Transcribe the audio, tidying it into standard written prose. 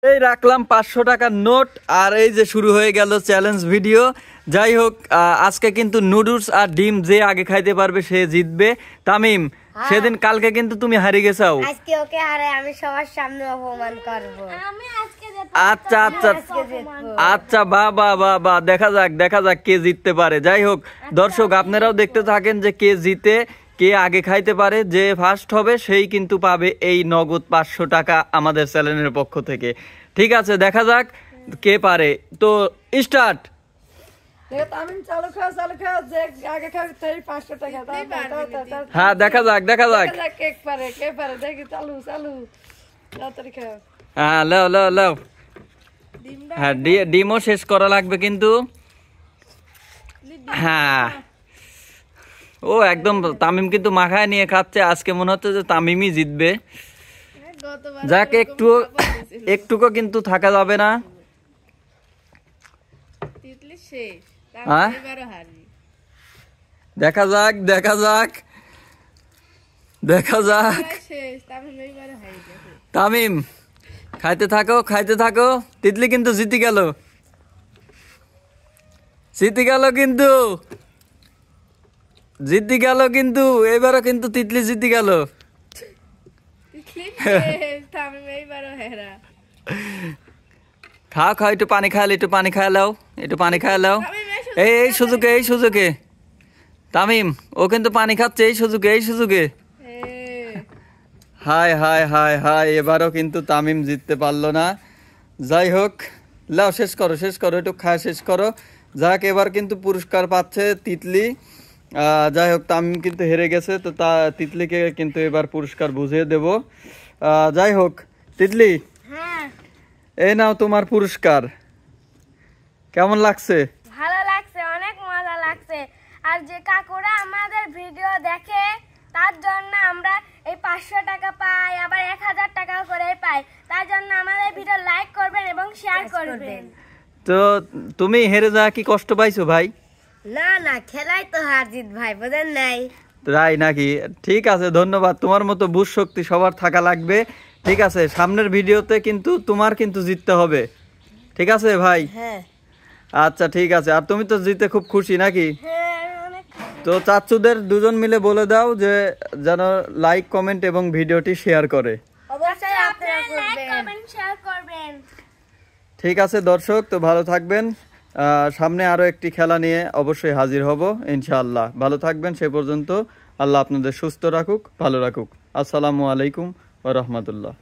এই রাখলাম 500 টাকার নোট আর এই যে শুরু হয়ে গেল চ্যালেঞ্জ ভিডিও। যাই হোক আজকে কিন্তু নুডলস আর ডিম যে আগে খাইতে পারবে সে জিতবে। তামিম সেদিন কালকে কিন্তু তুমি হারিয়ে গেছাও, আজকে ওকে হারে আমি সবার সামনে অপমান করব। আমি আজকে জিতবো। আচ্ছা আচ্ছা আচ্ছা, বাহ দেখা যাক কে জিততে পারে। যাই হোক দর্শক আপনারাও দেখতে থাকেন যে কে জিতে, কে আগে খাইতে পারে। যে ফার্স্ট হবে সেই কিন্তু পাবে এই নগদ 500 টাকা আমাদের চ্যানেলের পক্ষ থেকে। ঠিক আছে, দেখা যাক কে পারে। তো স্টার্ট। হ্যাঁ দেখা যাক হ্যাঁ লাও হ্যাঁ ডিমও শেষ করা লাগবে কিন্তু। হ্যাঁ ও একদম তামিম কিন্তু মাখায় নিয়ে খাচ্ছে। আজকে মনে হচ্ছে যে তামিমই জিতবে। যাক একটুকু কিন্তু থাকা যাবে না। দেখা যাক তামিম খাইতে থাকো। তিতলি কিন্তু জিতে গেল কিন্তু এবারও কিন্তু তিতলি জিতে গেল। খাও একটু পানি খায় লাও এই সুযোগে তামিম ও কিন্তু পানি খাচ্ছে এই সুযোগে। হায় এবারও কিন্তু তামিম জিততে পারলো না। যাই হোক লাও শেষ করো একটু খায় শেষ করো। যাক এবার কিন্তু পুরস্কার পাচ্ছে তিতলি। যাই হোক তামিম কিন্তু হেরে গেছে, তো তিতলিকে কিন্তু এবার পুরস্কার বুঝিয়ে দেব। যাই হোক তিতলি এই নাও তোমার পুরস্কার। কেমন লাগছে? ভালো লাগছে, অনেক মজা লাগছে। আর যে কাকুরা আমাদের ভিডিও দেখে তার জন্য আমরা এই 500 টাকা পাই, আবার 1000 টাকা করে পাই। তার জন্য আমাদের ভিডিও লাইক করবেন এবং শেয়ার করবেন। তো তুমি হেরে যা কি কষ্ট পাইছো ভাই? না খেলাই তো হার জিত ভাই, বুঝেন নাই? তাই নাকি? ঠিক আছে, ধন্যবাদ। তোমার মতো বুঝ শক্তি সবার থাকা লাগবে। ঠিক আছে, সামনের ভিডিওতে কিন্তু তোমার কিন্তু জিততে হবে। ঠিক আছে ভাই? হ্যাঁ আচ্ছা ঠিক আছে। আর তুমি তো জিতে খুব খুশি নাকি? হ্যাঁ অনেক। তো চাচুদের দুজন মিলে বলে দাও যে যেন লাইক কমেন্ট এবং ভিডিওটি শেয়ার করে। অবশ্যই আপনারা লাইক কমেন্ট শেয়ার করবেন। ঠিক আছে দর্শক, তো ভালো থাকবেন। সামনে আরো একটি খেলা নিয়ে অবশ্যই হাজির হব ইনশাআল্লাহ। ভালো থাকবেন সে পর্যন্ত। আল্লাহ আপনাদের সুস্থ রাখুক, ভালো রাখুক। আসসালামু আলাইকুম ওয়া রাহমাতুল্লাহ।